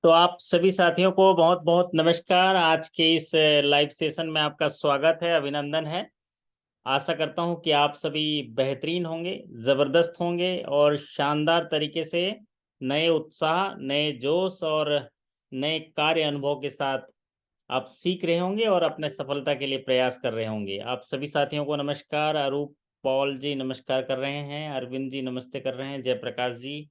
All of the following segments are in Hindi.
तो आप सभी साथियों को बहुत बहुत नमस्कार। आज के इस लाइव सेशन में आपका स्वागत है, अभिनंदन है। आशा करता हूं कि आप सभी बेहतरीन होंगे, ज़बरदस्त होंगे और शानदार तरीके से नए उत्साह, नए जोश और नए कार्य अनुभव के साथ आप सीख रहे होंगे और अपने सफलता के लिए प्रयास कर रहे होंगे। आप सभी साथियों को नमस्कार। अरूप पॉल जी नमस्कार कर रहे हैं, अरविंद जी नमस्ते कर रहे हैं, जयप्रकाश जी,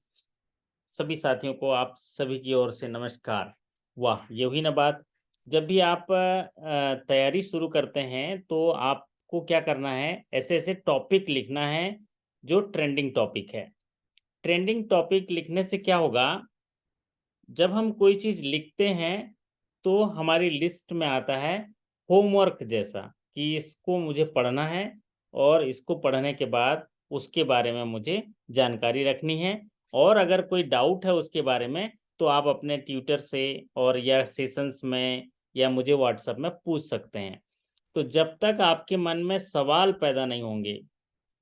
सभी साथियों को आप सभी की ओर से नमस्कार। वाह, ये हुई ना बात। जब भी आप तैयारी शुरू करते हैं तो आपको क्या करना है, ऐसे ऐसे टॉपिक लिखना है जो ट्रेंडिंग टॉपिक है। ट्रेंडिंग टॉपिक लिखने से क्या होगा, जब हम कोई चीज़ लिखते हैं तो हमारी लिस्ट में आता है होमवर्क जैसा, कि इसको मुझे पढ़ना है और इसको पढ़ने के बाद उसके बारे में मुझे जानकारी रखनी है। और अगर कोई डाउट है उसके बारे में तो आप अपने ट्यूटर से और या सेशंस में या मुझे व्हाट्सएप में पूछ सकते हैं। तो जब तक आपके मन में सवाल पैदा नहीं होंगे,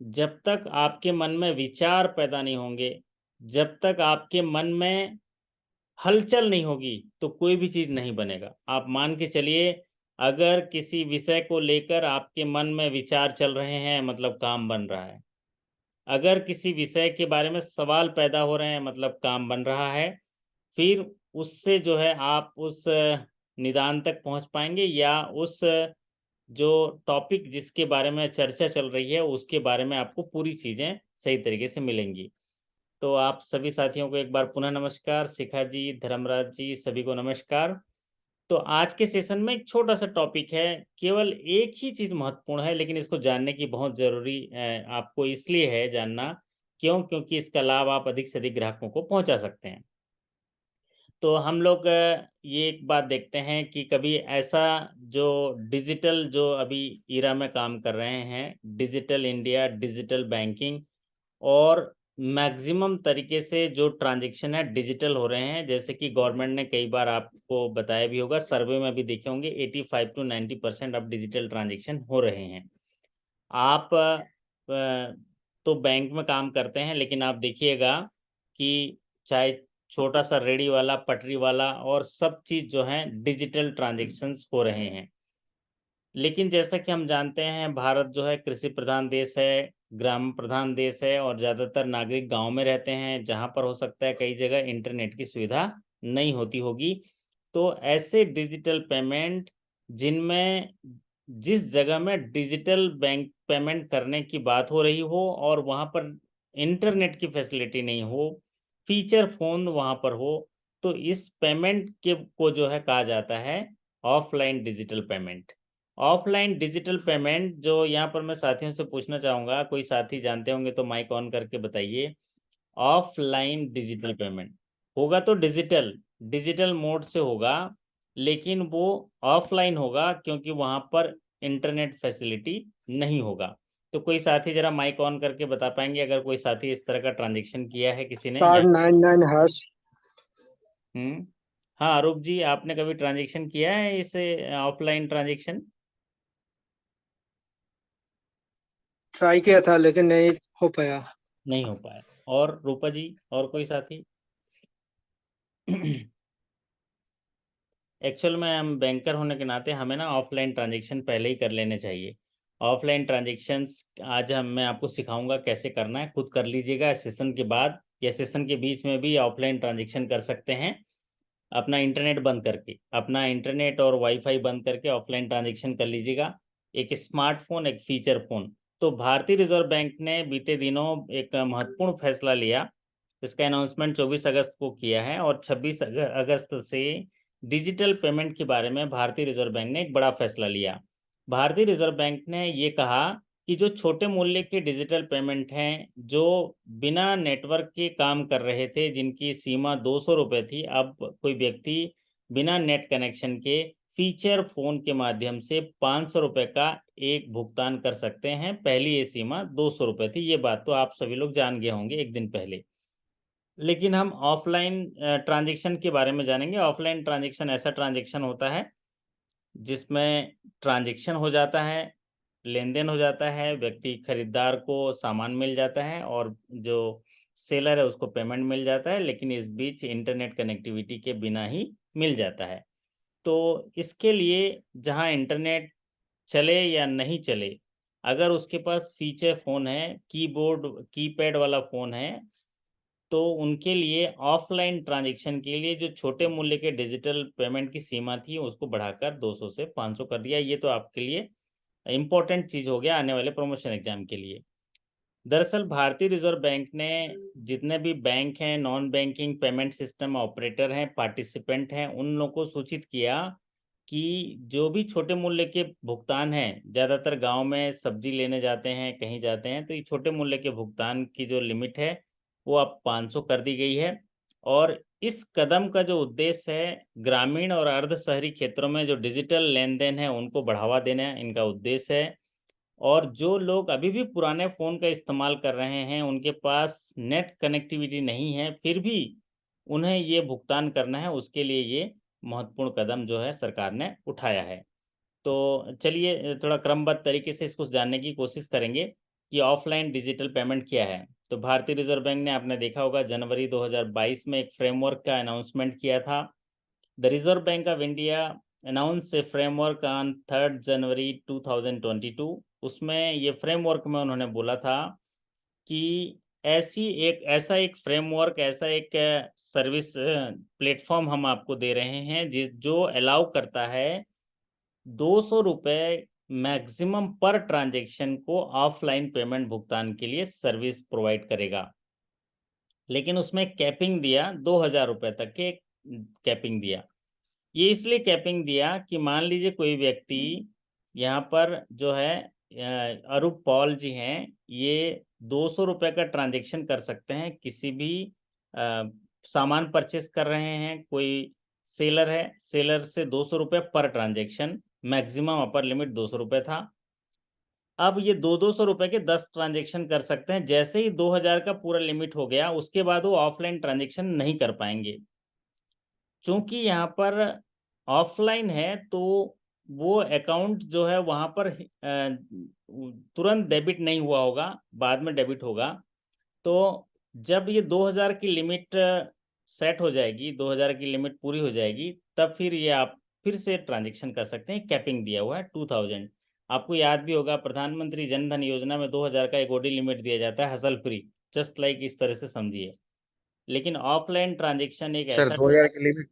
जब तक आपके मन में विचार पैदा नहीं होंगे, जब तक आपके मन में हलचल नहीं होगी तो कोई भी चीज़ नहीं बनेगा। आप मान के चलिए, अगर किसी विषय को लेकर आपके मन में विचार चल रहे हैं मतलब काम बन रहा है। अगर किसी विषय के बारे में सवाल पैदा हो रहे हैं मतलब काम बन रहा है। फिर उससे जो है आप उस निदान तक पहुंच पाएंगे या उस जो टॉपिक जिसके बारे में चर्चा चल रही है उसके बारे में आपको पूरी चीज़ें सही तरीके से मिलेंगी। तो आप सभी साथियों को एक बार पुनः नमस्कार। शिखा जी, धर्मराज जी, सभी को नमस्कार। तो आज के सेशन में एक छोटा सा टॉपिक है, केवल एक ही चीज़ महत्वपूर्ण है लेकिन इसको जानने की बहुत ज़रूरी आपको इसलिए है जानना, क्योंकि इसका लाभ आप अधिक से अधिक ग्राहकों को पहुंचा सकते हैं। तो हम लोग ये एक बात देखते हैं कि कभी ऐसा जो डिजिटल जो अभी इरा में काम कर रहे हैं, डिजिटल इंडिया, डिजिटल बैंकिंग और मैक्सिमम तरीके से जो ट्रांजैक्शन है डिजिटल हो रहे हैं। जैसे कि गवर्नमेंट ने कई बार आपको बताया भी होगा, सर्वे में भी देखे होंगे, 85 to 90% अब डिजिटल ट्रांजैक्शन हो रहे हैं। आप तो बैंक में काम करते हैं लेकिन आप देखिएगा कि चाहे छोटा सा रेडी वाला, पटरी वाला और सब चीज़ जो है डिजिटल ट्रांजैक्शंस हो रहे हैं। लेकिन जैसा कि हम जानते हैं, भारत जो है कृषि प्रधान देश है, ग्राम प्रधान देश है और ज़्यादातर नागरिक गांव में रहते हैं, जहां पर हो सकता है कई जगह इंटरनेट की सुविधा नहीं होती होगी। तो ऐसे डिजिटल पेमेंट जिनमें जिस जगह में डिजिटल बैंक पेमेंट करने की बात हो रही हो और वहां पर इंटरनेट की फैसिलिटी नहीं हो, फीचर फोन वहां पर हो, तो इस पेमेंट के को जो है कहा जाता है offline digital payment. Offline digital payment जो यहाँ पर मैं साथियों से पूछना चाहूँगा, कोई साथी जानते होंगे तो माइक ऑन करके बताइए। ऑफलाइन डिजिटल पेमेंट होगा तो डिजिटल डिजिटल मोड से होगा, लेकिन वो ऑफलाइन होगा क्योंकि वहाँ पर इंटरनेट फैसिलिटी नहीं होगा। तो कोई साथी जरा माइक ऑन करके बता पाएंगे अगर कोई साथी इस तरह का ट्रांजेक्शन किया है किसी ने या। *99#। हम्म। हाँ आरूप जी, आपने कभी ट्रांजेक्शन किया है इस ऑफलाइन ट्रांजेक्शन? ट्राई किया था लेकिन नहीं हो पाया। नहीं हो पाया। और रूपा जी और कोई साथी? एक्चुअल में हम बैंकर होने के नाते हमें ना ऑफलाइन ट्रांजेक्शन पहले ही कर लेने चाहिए। ऑफलाइन ट्रांजेक्शन्स आज मैं आपको सिखाऊंगा कैसे करना है, खुद कर लीजिएगा सेशन के बाद या सेशन के बीच में भी ऑफलाइन ट्रांजेक्शन कर सकते हैं। अपना इंटरनेट बंद करके, अपना इंटरनेट और वाईफाई बंद करके ऑफलाइन ट्रांजेक्शन कर लीजिएगा। एक स्मार्टफोन, एक फीचर फोन। तो भारतीय रिजर्व बैंक ने बीते दिनों एक महत्वपूर्ण फैसला लिया। इसका अनाउंसमेंट 24 अगस्त को किया है और 26 अगस्त से डिजिटल पेमेंट के बारे में भारतीय रिजर्व बैंक ने एक बड़ा फैसला लिया। भारतीय रिजर्व बैंक ने ये कहा कि जो छोटे मूल्य के डिजिटल पेमेंट हैं, जो बिना नेटवर्क के काम कर रहे थे, जिनकी सीमा 200 रुपये थी, अब कोई व्यक्ति बिना नेट कनेक्शन के फीचर फोन के माध्यम से 500 रुपये का एक भुगतान कर सकते हैं। पहली ये सीमा 200 रुपये थी, ये बात तो आप सभी लोग जान गए होंगे एक दिन पहले। लेकिन हम ऑफलाइन ट्रांजैक्शन के बारे में जानेंगे। ऑफलाइन ट्रांजैक्शन ऐसा ट्रांजैक्शन होता है जिसमें ट्रांजैक्शन हो जाता है, लेन देन हो जाता है, व्यक्ति खरीदार को सामान मिल जाता है और जो सेलर है उसको पेमेंट मिल जाता है, लेकिन इस बीच इंटरनेट कनेक्टिविटी के बिना ही मिल जाता है। तो इसके लिए जहाँ इंटरनेट चले या नहीं चले, अगर उसके पास फीचर फ़ोन है, कीबोर्ड कीपैड वाला फ़ोन है, तो उनके लिए ऑफलाइन ट्रांजैक्शन के लिए जो छोटे मूल्य के डिजिटल पेमेंट की सीमा थी उसको बढ़ाकर 200 से 500 कर दिया। ये तो आपके लिए इम्पोर्टेंट चीज़ हो गया आने वाले प्रमोशन एग्जाम के लिए। दरअसल भारतीय रिजर्व बैंक ने जितने भी बैंक हैं, non banking payment system operator हैं, पार्टिसिपेंट हैं, उन लोगों को सूचित किया कि जो भी छोटे मूल्य के भुगतान हैं, ज़्यादातर गांव में सब्जी लेने जाते हैं, कहीं जाते हैं, तो ये छोटे मूल्य के भुगतान की जो लिमिट है वो अब 500 कर दी गई है। और इस कदम का जो उद्देश्य है, ग्रामीण और अर्ध शहरी क्षेत्रों में जो डिजिटल लेन देन है उनको बढ़ावा देना इनका उद्देश्य है। और जो लोग अभी भी पुराने फ़ोन का इस्तेमाल कर रहे हैं, उनके पास नेट कनेक्टिविटी नहीं है, फिर भी उन्हें ये भुगतान करना है, उसके लिए ये महत्वपूर्ण कदम जो है सरकार ने उठाया है। तो चलिए थोड़ा क्रमबद्ध तरीके से इसको जानने की कोशिश करेंगे कि ऑफलाइन डिजिटल पेमेंट क्या है। तो भारतीय रिजर्व बैंक ने, आपने देखा होगा, जनवरी 2022 में एक फ्रेमवर्क का अनाउंसमेंट किया था। The reserve bank of India announce A framework on 3 जनवरी 2022। उसमें ये फ्रेमवर्क में उन्होंने बोला था कि ऐसा एक फ्रेमवर्क, ऐसा एक सर्विस प्लेटफॉर्म हम आपको दे रहे हैं जो अलाउ करता है 200 रुपये मैक्सिमम पर ट्रांजैक्शन को ऑफलाइन पेमेंट भुगतान के लिए सर्विस प्रोवाइड करेगा। लेकिन उसमें कैपिंग दिया, 2000 रुपये तक के कैपिंग दिया। ये इसलिए कैपिंग दिया कि मान लीजिए कोई व्यक्ति यहाँ पर जो है अरूप पॉल जी हैं, ये 200 रुपये का ट्रांजैक्शन कर सकते हैं, किसी भी सामान परचेस कर रहे हैं, कोई सेलर है, सेलर से 200 रुपये पर ट्रांजैक्शन, मैक्सिमम अपर लिमिट 200 रुपये था। अब ये 200 रुपये के 10 ट्रांजैक्शन कर सकते हैं। जैसे ही 2000 का पूरा लिमिट हो गया, उसके बाद वो ऑफलाइन ट्रांजैक्शन नहीं कर पाएंगे। चूंकि यहाँ पर ऑफलाइन है तो वो अकाउंट जो है वहाँ पर तुरंत डेबिट नहीं हुआ होगा, बाद में डेबिट होगा। तो जब ये 2000 की लिमिट सेट हो जाएगी, 2000 की लिमिट पूरी हो जाएगी, तब फिर ये आप फिर से ट्रांजैक्शन कर सकते हैं। कैपिंग दिया हुआ है 2000। आपको याद भी होगा, प्रधानमंत्री जन धन योजना में 2000 का एक ओडी लिमिट दिया जाता है, हसल फ्री, जस्ट लाइक इस तरह से समझिए। लेकिन ऑफलाइन ट्रांजैक्शन एक सर ऐसा, 2000 की लिमिट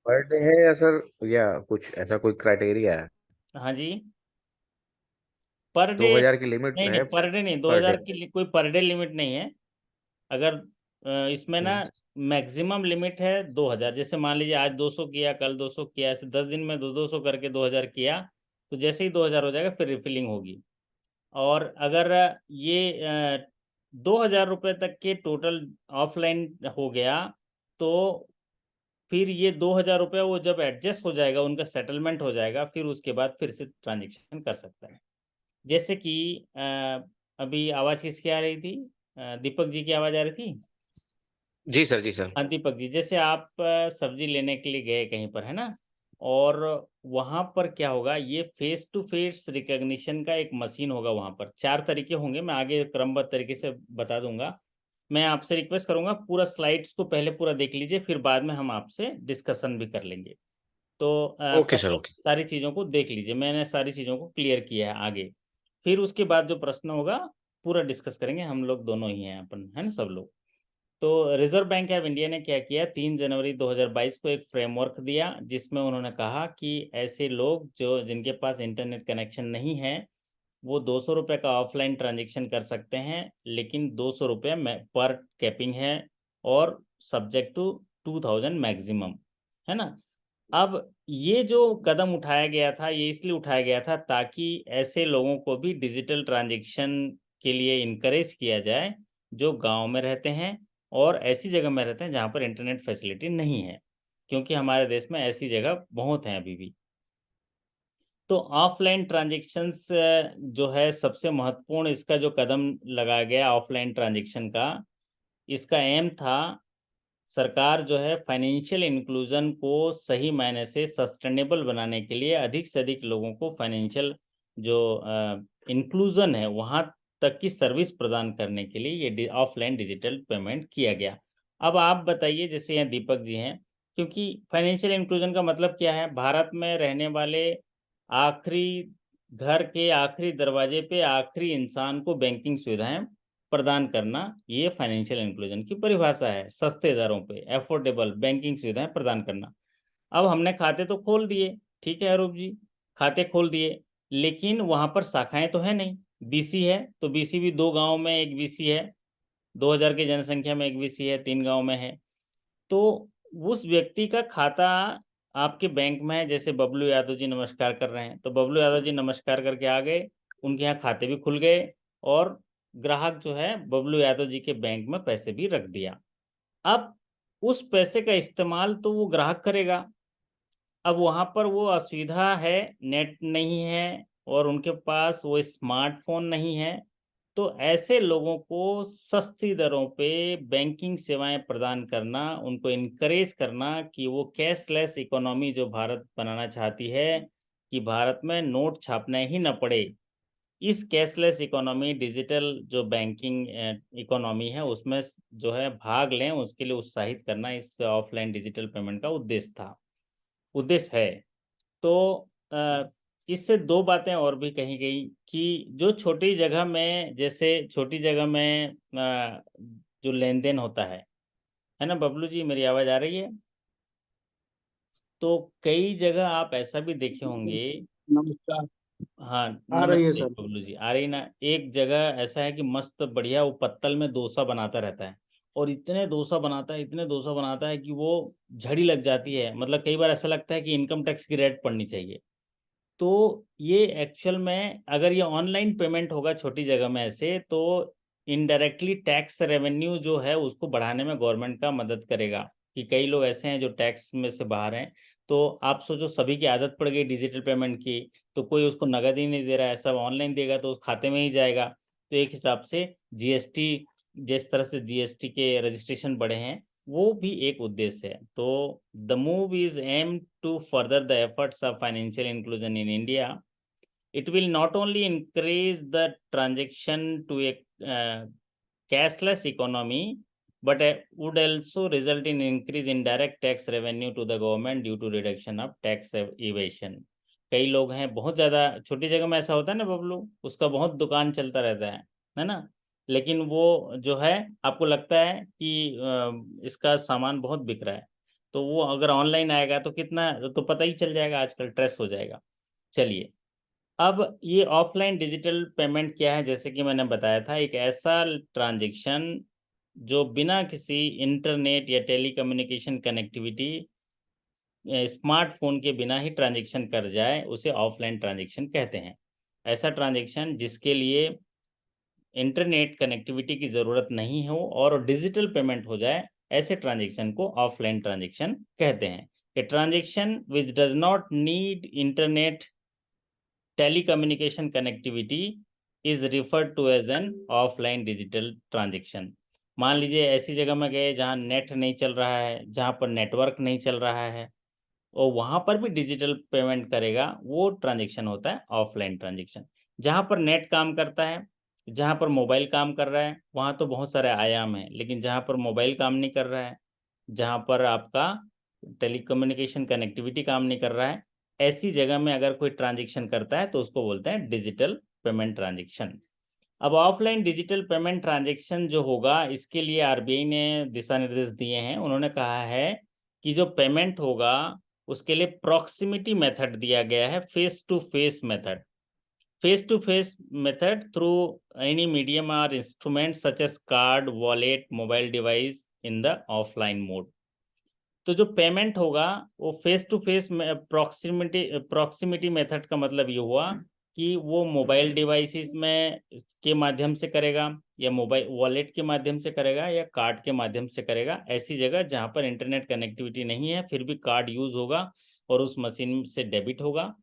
पर डे है या सर, या कुछ ऐसा कोई क्राइटेरिया है? हाँ जी, पर डे, 2000 की लिमिट नहीं जो नहीं है पर डे नहीं, पर डे। 2000 की कोई पर डे लिमिट नहीं है। अगर इसमें ना हम्म। मैक्सिमम लिमिट है 2000। जैसे मान लीजिए आज 200 किया, कल 200 किया, ऐसे 10 दिन में 200 करके 2000 किया, तो जैसे ही 2000 हो जाएगा फिर रिफिलिंग होगी। और अगर ये 2000 रुपये तक के टोटल ऑफलाइन हो गया, तो फिर ये 2000 रुपये वो जब एडजस्ट हो जाएगा, उनका सेटलमेंट हो जाएगा, फिर उसके बाद फिर से ट्रांजेक्शन कर सकता है। जैसे कि अभी आवाज़ किसकी आ रही थी? दीपक जी की आवाज़ आ रही थी? जी सर, जी सर। हाँ, दीपक जी, जैसे आप सब्जी लेने के लिए गए कहीं पर, है ना? और वहाँ पर क्या होगा, ये फेस टू फेस रिकॉग्निशन का एक मशीन होगा वहाँ पर। 4 तरीके होंगे, मैं आगे क्रमबद्ध तरीके से बता दूँगा। मैं आपसे रिक्वेस्ट करूँगा पूरा स्लाइड्स को पहले पूरा देख लीजिए, फिर बाद में हम आपसे डिस्कशन भी कर लेंगे। तो ओके सर, पहले ओके। सारी चीज़ों को देख लीजिए, मैंने सारी चीज़ों को क्लियर किया है आगे। फिर उसके बाद जो प्रश्न होगा पूरा डिस्कस करेंगे, हम लोग दोनों ही हैं अपन, है ना सब लोग। तो रिजर्व बैंक ऑफ इंडिया ने क्या किया, 3 जनवरी 2022 को एक फ्रेमवर्क दिया, जिसमें उन्होंने कहा कि ऐसे लोग जो जिनके पास इंटरनेट कनेक्शन नहीं है, वो 200 रुपये का ऑफलाइन ट्रांजैक्शन कर सकते हैं, लेकिन 200 रुपये में पर कैपिंग है, और सब्जेक्ट टू 2000 मैक्सिमम, है ना? अब ये जो कदम उठाया गया था, ये इसलिए उठाया गया था ताकि ऐसे लोगों को भी डिजिटल ट्रांजैक्शन के लिए इनकरेज किया जाए, जो गाँव में रहते हैं और ऐसी जगह में रहते हैं जहाँ पर इंटरनेट फैसिलिटी नहीं है, क्योंकि हमारे देश में ऐसी जगह बहुत हैं अभी भी। तो ऑफलाइन ट्रांजैक्शंस जो है सबसे महत्वपूर्ण, इसका जो कदम लगाया गया ऑफलाइन ट्रांजैक्शन का, इसका एम था, सरकार जो है फाइनेंशियल इंक्लूजन को सही मायने से सस्टेनेबल बनाने के लिए अधिक से अधिक लोगों को फाइनेंशियल जो इंक्लूजन है वहाँ तक की सर्विस प्रदान करने के लिए ये ऑफलाइन डिजिटल पेमेंट किया गया। अब आप बताइए, जैसे यहाँ दीपक जी हैं, क्योंकि फाइनेंशियल इंक्लूजन का मतलब क्या है? भारत में रहने वाले आखिरी घर के आखिरी दरवाजे पे आखिरी इंसान को बैंकिंग सुविधाएं प्रदान करना, ये फाइनेंशियल इंक्लूजन की परिभाषा है। सस्ते दरों पे एफोर्डेबल बैंकिंग सुविधाएं प्रदान करना। अब हमने खाते तो खोल दिए, ठीक है अरूप जी, खाते खोल दिए, लेकिन वहां पर शाखाएं तो है नहीं। बीसी है तो बीसी भी 2 गांव में एक बीसी है, 2000 की जनसंख्या में एक बीसी है, 3 गांव में है। तो उस व्यक्ति का खाता आपके बैंक में है, जैसे बबलू यादव जी नमस्कार कर रहे हैं, तो बबलू यादव जी नमस्कार करके आ गए, उनके यहाँ खाते भी खुल गए और ग्राहक जो है बबलू यादव जी के बैंक में पैसे भी रख दिया। अब उस पैसे का इस्तेमाल तो वो ग्राहक करेगा। अब वहां पर वो असुविधा है, नेट नहीं है और उनके पास वो स्मार्टफोन नहीं है। तो ऐसे लोगों को सस्ती दरों पे बैंकिंग सेवाएं प्रदान करना, उनको इनकरेज करना कि वो कैशलेस इकोनॉमी जो भारत बनाना चाहती है, कि भारत में नोट छापना ही न पड़े, इस कैशलेस इकोनॉमी, डिजिटल जो बैंकिंग इकोनॉमी है, उसमें जो है भाग लें, उसके लिए उत्साहित करना इस ऑफलाइन डिजिटल पेमेंट का उद्देश्य है। तो इससे 2 बातें और भी कही गई कि जो छोटी जगह में, जैसे छोटी जगह में जो लेन देन होता है ना बबलू जी, मेरी आवाज आ रही है? तो कई जगह आप ऐसा भी देखे होंगे। नमस्कार। हाँ आ रही है नमस्ते सर। बबलू जी, आ रही ना? एक जगह ऐसा है कि मस्त बढ़िया वो पत्तल में डोसा बनाता रहता है, और इतने डोसा बनाता है, इतने डोसा बनाता है कि वो झड़ी लग जाती है। मतलब कई बार ऐसा लगता है कि इनकम टैक्स की रेट पड़नी चाहिए। तो ये एक्चुअल में अगर ये ऑनलाइन पेमेंट होगा छोटी जगह में ऐसे, तो इनडायरेक्टली टैक्स रेवेन्यू जो है उसको बढ़ाने में गवर्नमेंट का मदद करेगा। कि कई लोग ऐसे हैं जो टैक्स में से बाहर हैं, तो आप सोचो सभी की आदत पड़ गई डिजिटल पेमेंट की, तो कोई उसको नगद ही नहीं दे रहा है, सब ऑनलाइन देगा तो उस खाते में ही जाएगा। तो एक हिसाब से जीएसटी, जिस तरह से जीएसटी के रजिस्ट्रेशन बढ़े हैं, वो भी एक उद्देश्य है। तो the move is aim to further the efforts of financial inclusion in India. It will not only increase the transaction to a cashless economy, but would also result in increase in direct tax revenue to the government due to reduction of tax evasion. कई लोग हैं, बहुत ज़्यादा छोटी जगह में ऐसा होता है ना बबलू, उसका बहुत दुकान चलता रहता है ना, लेकिन वो जो है आपको लगता है कि इसका सामान बहुत बिक रहा है, तो वो अगर ऑनलाइन आएगा तो कितना, तो पता ही चल जाएगा, आजकल ट्रेस हो जाएगा। चलिए, अब ये ऑफलाइन डिजिटल पेमेंट क्या है? जैसे कि मैंने बताया था, एक ऐसा ट्रांजैक्शन जो बिना किसी इंटरनेट या टेलीकम्युनिकेशन कनेक्टिविटी, स्मार्टफोन के बिना ही ट्रांजैक्शन कर जाए, उसे ऑफलाइन ट्रांजैक्शन कहते हैं। ऐसा ट्रांजैक्शन जिसके लिए इंटरनेट कनेक्टिविटी की ज़रूरत नहीं हो और डिजिटल पेमेंट हो जाए, ऐसे ट्रांजैक्शन को ऑफलाइन ट्रांजैक्शन कहते हैं। A transaction which does not need internet telecommunication connectivity is referred to as an offline digital transaction। मान लीजिए ऐसी जगह में गए जहां नेट नहीं चल रहा है, जहां पर नेटवर्क नहीं चल रहा है, और वहां पर भी डिजिटल पेमेंट करेगा, वो ट्रांजैक्शन होता है ऑफलाइन ट्रांजैक्शन। जहां पर नेट काम करता है, जहां पर मोबाइल काम कर रहा है, वहां तो बहुत सारे आयाम हैं, लेकिन जहां पर मोबाइल काम नहीं कर रहा है, जहां पर आपका टेलीकम्युनिकेशन कनेक्टिविटी काम नहीं कर रहा है, ऐसी जगह में अगर कोई ट्रांजैक्शन करता है तो उसको बोलते हैं डिजिटल पेमेंट ट्रांजैक्शन। अब ऑफलाइन डिजिटल पेमेंट ट्रांजैक्शन जो होगा, इसके लिए आरबीआई ने दिशा निर्देश दिए हैं। उन्होंने कहा है कि जो पेमेंट होगा उसके लिए प्रॉक्सिमिटी मेथड दिया गया है, face to face method. Face to face method through any medium और instrument such as card, wallet, mobile device in the offline mode. तो जो पेमेंट होगा वो face to face proximity method का मतलब ये हुआ कि वो मोबाइल डिवाइसेस में के माध्यम से करेगा, या मोबाइल वॉलेट के माध्यम से करेगा, या कार्ड के माध्यम से करेगा। ऐसी जगह जहां पर इंटरनेट कनेक्टिविटी नहीं है, फिर भी कार्ड यूज होगा और उस मशीन से डेबिट होगा,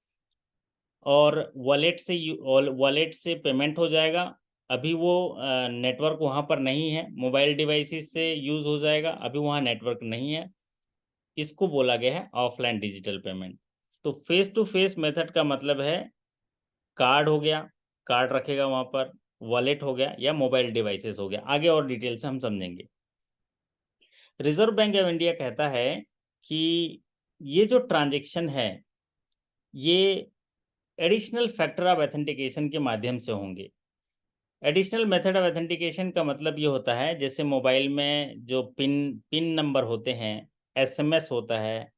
और वॉलेट से पेमेंट हो जाएगा। अभी वो नेटवर्क वहां पर नहीं है, मोबाइल डिवाइसेस से यूज हो जाएगा, अभी वहां नेटवर्क नहीं है। इसको बोला गया है ऑफलाइन डिजिटल पेमेंट। तो फेस टू फेस मेथड का मतलब है कार्ड हो गया, कार्ड रखेगा वहां पर, वॉलेट हो गया या मोबाइल डिवाइसेस हो गया। आगे और डिटेल से हम समझेंगे। रिजर्व बैंक ऑफ इंडिया कहता है कि ये जो ट्रांजैक्शन है ये एडिशनल फैक्टर ऑफ ऑथेंटिकेशन के माध्यम से होंगे। एडिशनल मेथड ऑफ ऑथेंटिकेशन का मतलब ये होता है जैसे मोबाइल में जो पिन नंबर होते हैं, एसएमएस होता है,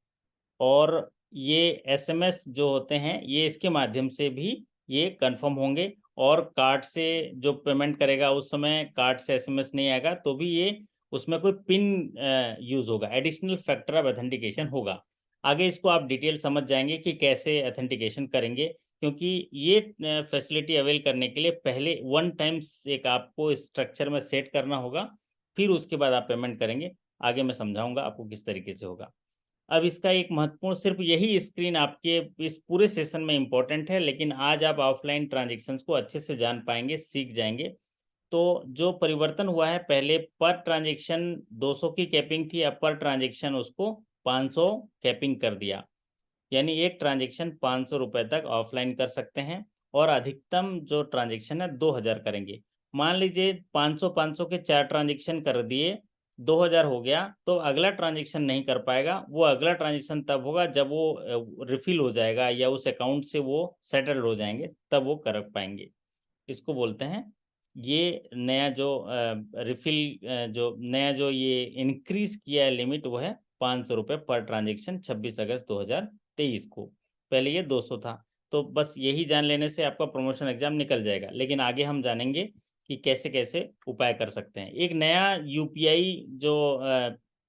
और ये एसएमएस जो होते हैं ये इसके माध्यम से भी ये कंफर्म होंगे। और कार्ड से जो पेमेंट करेगा उस समय कार्ड से एसएमएस नहीं आएगा तो भी ये उसमें कोई पिन यूज होगा, एडिशनल फैक्टर ऑफ ऑथेंटिकेशन होगा। आगे इसको आप डिटेल समझ जाएंगे कि कैसे ऑथेंटिकेशन करेंगे, क्योंकि ये फैसिलिटी अवेल करने के लिए पहले वन टाइम एक आपको स्ट्रक्चर में सेट करना होगा, फिर उसके बाद आप पेमेंट करेंगे। आगे मैं समझाऊंगा आपको किस तरीके से होगा। अब इसका एक महत्वपूर्ण, सिर्फ यही स्क्रीन आपके इस पूरे सेशन में इंपॉर्टेंट है, लेकिन आज आप ऑफलाइन ट्रांजैक्शंस को अच्छे से जान पाएंगे, सीख जाएंगे। तो जो परिवर्तन हुआ है, पहले पर ट्रांजैक्शन 200 की कैपिंग थी, अब पर ट्रांजैक्शन उसको 500 कैपिंग कर दिया। यानी एक ट्रांजैक्शन 500 रुपए तक ऑफलाइन कर सकते हैं और अधिकतम जो ट्रांजैक्शन है 2000 करेंगे। मान लीजिए 500 के 4 ट्रांजैक्शन कर दिए, 2000 हो गया, तो अगला ट्रांजैक्शन नहीं कर पाएगा। वो अगला ट्रांजैक्शन तब होगा जब वो रिफिल हो जाएगा या उस अकाउंट से वो सेटल हो जाएंगे, तब वो कर पाएंगे। इसको बोलते हैं, ये नया जो रिफिल जो नया जो ये इंक्रीज किया है लिमिट, वो है 500 रुपये पर ट्रांजेक्शन 26 अगस्त 2023 को। पहले ये 200 था। तो बस यही जान लेने से आपका प्रमोशन एग्जाम निकल जाएगा, लेकिन आगे हम जानेंगे कि कैसे कैसे उपाय कर सकते हैं। एक नया यूपीआई जो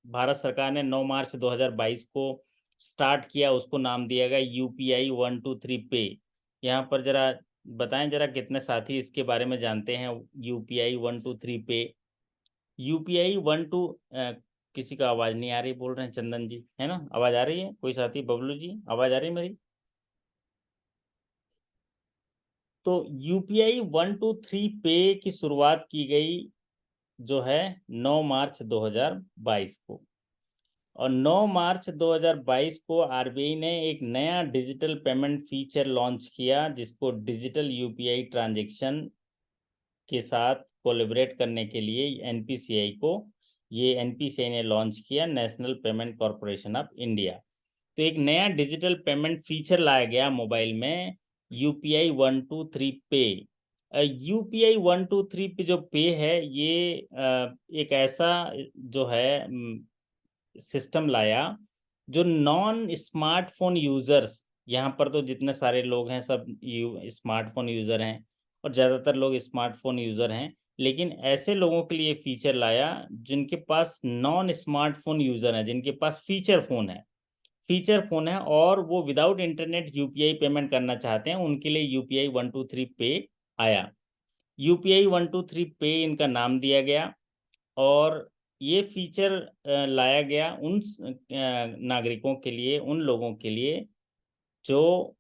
भारत सरकार ने 9 मार्च 2022 को स्टार्ट किया, उसको नाम दिया गया यूपीआई 123 पे। यहाँ पर जरा बताएं, जरा कितने साथी इसके बारे में जानते हैं यूपीआई 123 पे। यूपीआई 12 किसी का आवाज नहीं आ रही, बोल रहे हैं चंदन जी, है ना? आवाज आ रही है? कोई साथी? बबलू जी, आवाज आ रही है मेरी? तो यूपीआई 123 पे की शुरुआत की गई जो है 9 मार्च 2022 को, और 9 मार्च 2022 को आरबीआई ने एक नया डिजिटल पेमेंट फीचर लॉन्च किया, जिसको डिजिटल यूपीआई ट्रांजैक्शन के साथ कोलैबोरेट करने के लिए एनपीसीआई को, ये एनपीसीआई ने लॉन्च किया, national payment corporation of India. तो एक नया डिजिटल पेमेंट फीचर लाया गया मोबाइल में, यूपीआई 123 पे। यूपीआई 123 पे जो पे है, ये एक ऐसा जो है सिस्टम लाया जो नॉन स्मार्टफोन यूजर्स, यहाँ पर तो जितने सारे लोग हैं सब स्मार्टफोन यूजर हैं, और ज़्यादातर लोग स्मार्टफोन यूजर हैं, लेकिन ऐसे लोगों के लिए फीचर लाया जिनके पास नॉन स्मार्टफोन यूजर हैं, जिनके पास फीचर फोन है और वो विदाउट इंटरनेट यूपीआई पेमेंट करना चाहते हैं, उनके लिए यूपीआई 123 पे आया। यूपीआई 123 पे इनका नाम दिया गया, और ये फीचर लाया गया उन नागरिकों के लिए, उन लोगों के लिए जो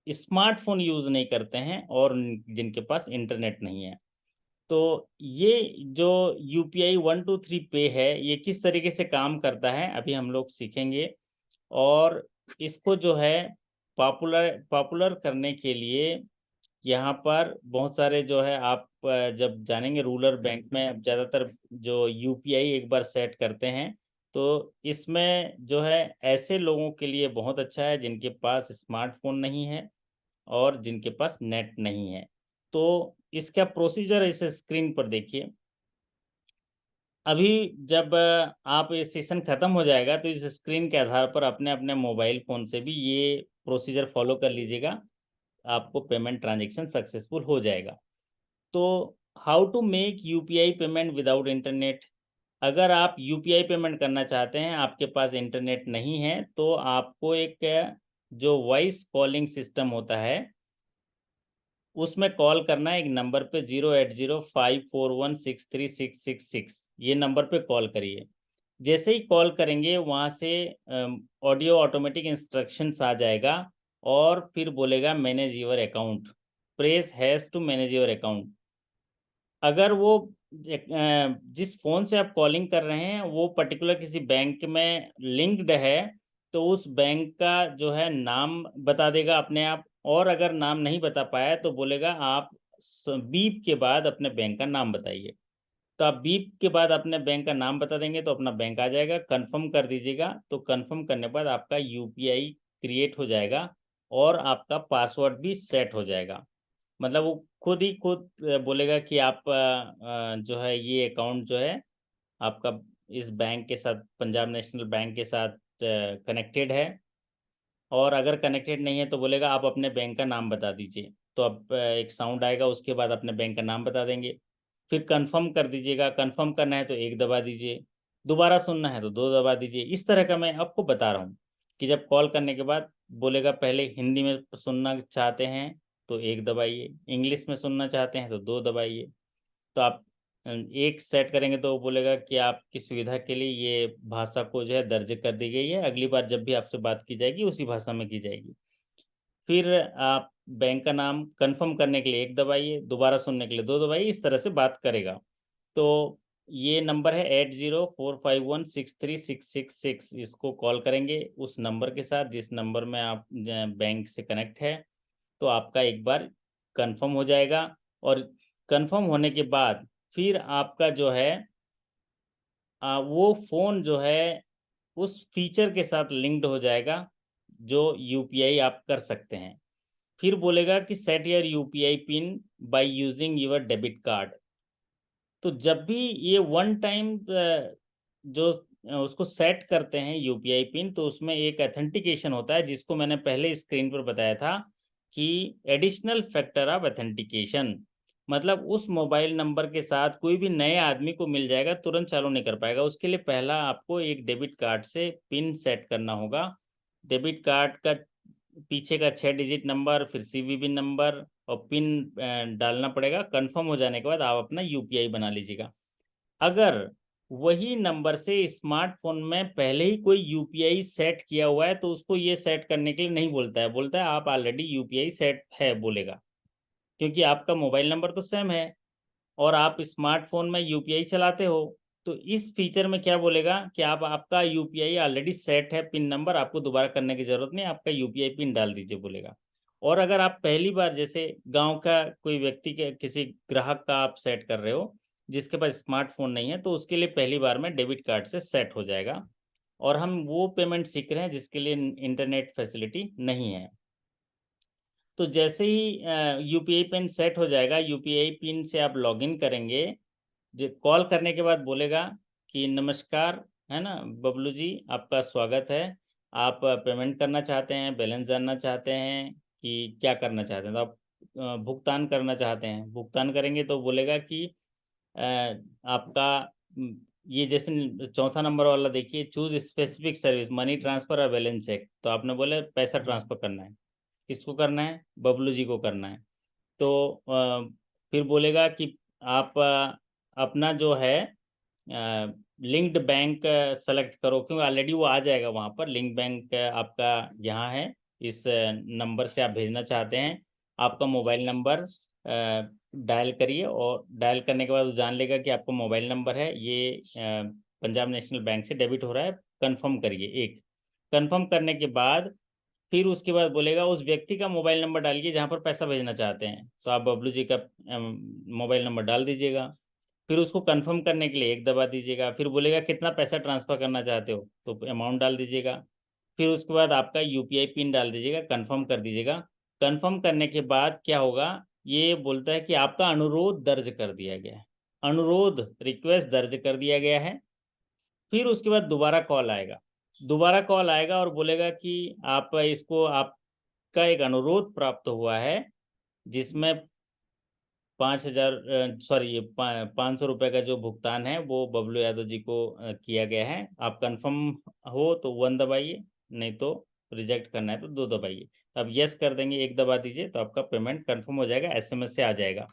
स्मार्टफोन यूज नहीं करते हैं और जिनके पास इंटरनेट नहीं है। तो ये जो यूपीआई 123 पे है, ये किस तरीके से काम करता है अभी हम लोग सीखेंगे। और इसको जो है पॉपुलर करने के लिए यहाँ पर बहुत सारे जो है आप जब जानेंगे रूरल बैंक में, अब ज़्यादातर जो यूपीआई एक बार सेट करते हैं, तो इसमें जो है ऐसे लोगों के लिए बहुत अच्छा है जिनके पास स्मार्टफोन नहीं है और जिनके पास नेट नहीं है। तो इसका प्रोसीजर इस स्क्रीन पर देखिए। अभी जब आप ये सेशन खत्म हो जाएगा तो इस स्क्रीन के आधार पर अपने अपने मोबाइल फ़ोन से भी ये प्रोसीजर फॉलो कर लीजिएगा, आपको पेमेंट ट्रांजैक्शन सक्सेसफुल हो जाएगा। तो how to make UPI payment without internet. अगर आप यूपीआई पेमेंट करना चाहते हैं, आपके पास इंटरनेट नहीं है, तो आपको एक जो वॉइस कॉलिंग सिस्टम होता है उसमें कॉल करना है एक नंबर पे 08054163666। ये नंबर पे कॉल करिए। जैसे ही कॉल करेंगे वहाँ से ऑडियो ऑटोमेटिक इंस्ट्रक्शंस आ जाएगा और फिर बोलेगा manage your account, press hash to manage your account. अगर वो जिस फ़ोन से आप कॉलिंग कर रहे हैं वो पर्टिकुलर किसी बैंक में लिंक्ड है, तो उस बैंक का जो है नाम बता देगा अपने आप, और अगर नाम नहीं बता पाया तो बोलेगा आप बीप के बाद अपने बैंक का नाम बताइए। तो आप बीप के बाद अपने बैंक का नाम बता देंगे तो अपना बैंक आ जाएगा, कन्फर्म कर दीजिएगा। तो कन्फर्म करने के बाद आपका यूपीआई क्रिएट हो जाएगा और आपका पासवर्ड भी सेट हो जाएगा। मतलब वो खुद बोलेगा कि आप जो है ये अकाउंट जो है आपका इस बैंक के साथ, पंजाब नेशनल बैंक के साथ कनेक्टेड है। और अगर कनेक्टेड नहीं है तो बोलेगा आप अपने बैंक का नाम बता दीजिए। तो अब एक साउंड आएगा, उसके बाद अपने बैंक का नाम बता देंगे। फिर कंफर्म कर दीजिएगा। कंफर्म करना है तो 1 दबा दीजिए, दोबारा सुनना है तो 2 दबा दीजिए। इस तरह का मैं आपको बता रहा हूँ कि जब कॉल करने के बाद बोलेगा पहले हिंदी में सुनना चाहते हैं तो 1 दबाइए, इंग्लिश में सुनना चाहते हैं तो 2 दबाइए। तो आप एक सेट करेंगे तो वो बोलेगा कि आपकी सुविधा के लिए ये भाषा को जो है दर्ज कर दी गई है, अगली बार जब भी आपसे बात की जाएगी उसी भाषा में की जाएगी। फिर आप बैंक का नाम कंफर्म करने के लिए 1 दबाइए, दोबारा सुनने के लिए 2 दबाइए। इस तरह से बात करेगा। तो ये नंबर है 8045163666। इसको कॉल करेंगे उस नंबर के साथ जिस नंबर में आप बैंक से कनेक्ट है। तो आपका एक बार कंफर्म हो जाएगा और कंफर्म होने के बाद फिर आपका जो है वो फ़ोन जो है उस फीचर के साथ लिंक्ड हो जाएगा जो यूपीआई आप कर सकते हैं। फिर बोलेगा कि set your UPI pin by using your debit card. तो जब भी ये वन टाइम जो उसको सेट करते हैं यूपीआई पिन, तो उसमें एक ऑथेंटिकेशन होता है जिसको मैंने पहले स्क्रीन पर बताया था कि एडिशनल फैक्टर ऑफ ऑथेंटिकेशन। मतलब उस मोबाइल नंबर के साथ कोई भी नए आदमी को मिल जाएगा, तुरंत चालू नहीं कर पाएगा। उसके लिए पहला आपको एक डेबिट कार्ड से पिन सेट करना होगा। डेबिट कार्ड का पीछे का 6 डिजिट नंबर, फिर सीवीवी नंबर और पिन डालना पड़ेगा। कंफर्म हो जाने के बाद आप अपना यूपीआई बना लीजिएगा। अगर वही नंबर से स्मार्टफोन में पहले ही कोई यूपीआई सेट किया हुआ है तो उसको ये सेट करने के लिए नहीं बोलता है, बोलता है आप ऑलरेडी यूपीआई सेट है बोलेगा, क्योंकि आपका मोबाइल नंबर तो सेम है और आप स्मार्टफोन में यूपीआई चलाते हो। तो इस फीचर में क्या बोलेगा कि आप आपका यूपीआई ऑलरेडी सेट है, पिन नंबर आपको दोबारा करने की जरूरत नहीं, आपका यूपीआई पिन डाल दीजिए बोलेगा। और अगर आप पहली बार जैसे गांव का कोई व्यक्ति के किसी ग्राहक का आप सेट कर रहे हो जिसके पास स्मार्टफोन नहीं है, तो उसके लिए पहली बार में डेबिट कार्ड से सेट हो जाएगा। और हम वो पेमेंट सीख रहे हैं जिसके लिए इंटरनेट फैसिलिटी नहीं है। तो जैसे ही यूपीआई पिन सेट हो जाएगा, यूपीआई पिन से आप लॉगिन करेंगे। जो कॉल करने के बाद बोलेगा कि नमस्कार, है ना बबलू जी, आपका स्वागत है। आप पेमेंट करना चाहते हैं, बैलेंस जानना चाहते हैं कि क्या करना चाहते हैं? तो आप भुगतान करना चाहते हैं, भुगतान करेंगे तो बोलेगा कि आपका ये जैसे चौथा नंबर वाला देखिए, choose specific service, money transfer और बैलेंस चेक। तो आपने बोले पैसा ट्रांसफर करना है, किसको करना है? बबलू जी को करना है। तो फिर बोलेगा कि आप अपना जो है लिंक्ड बैंक सेलेक्ट करो, क्योंकि ऑलरेडी वो आ जाएगा वहाँ पर। लिंक बैंक आपका यहाँ है, इस नंबर से आप भेजना चाहते हैं। आपका मोबाइल नंबर डायल करिए और डायल करने के बाद वो जान लेगा कि आपका मोबाइल नंबर है ये पंजाब नेशनल बैंक से डेबिट हो रहा है, कंफर्म करिए। एक कंफर्म करने के बाद फिर उसके बाद बोलेगा उस व्यक्ति का मोबाइल नंबर डालिए जहाँ पर पैसा भेजना चाहते हैं। तो आप बबलू जी का मोबाइल नंबर डाल दीजिएगा। फिर उसको कंफर्म करने के लिए 1 दबा दीजिएगा। फिर बोलेगा कितना पैसा ट्रांसफ़र करना चाहते हो, तो अमाउंट डाल दीजिएगा। फिर उसके बाद आपका यूपीआई पिन डाल दीजिएगा, कंफर्म कर दीजिएगा। कंफर्म करने के बाद क्या होगा, ये बोलता है कि आपका अनुरोध दर्ज कर दिया गया है, अनुरोध रिक्वेस्ट दर्ज कर दिया गया है। फिर उसके बाद दोबारा कॉल आएगा, दोबारा कॉल आएगा और बोलेगा कि आप इसको, आपका एक अनुरोध प्राप्त हुआ है जिसमें 5,000 सॉरी ये 500 रुपये का जो भुगतान है वो बबलू यादव जी को किया गया है। आप कंफर्म हो तो 1 दबाइए, नहीं तो रिजेक्ट करना है तो 2 दबाइए। तो आप यस कर देंगे, 1 दबा दीजिए तो आपका पेमेंट कंफर्म हो जाएगा, एसएमएस से आ जाएगा।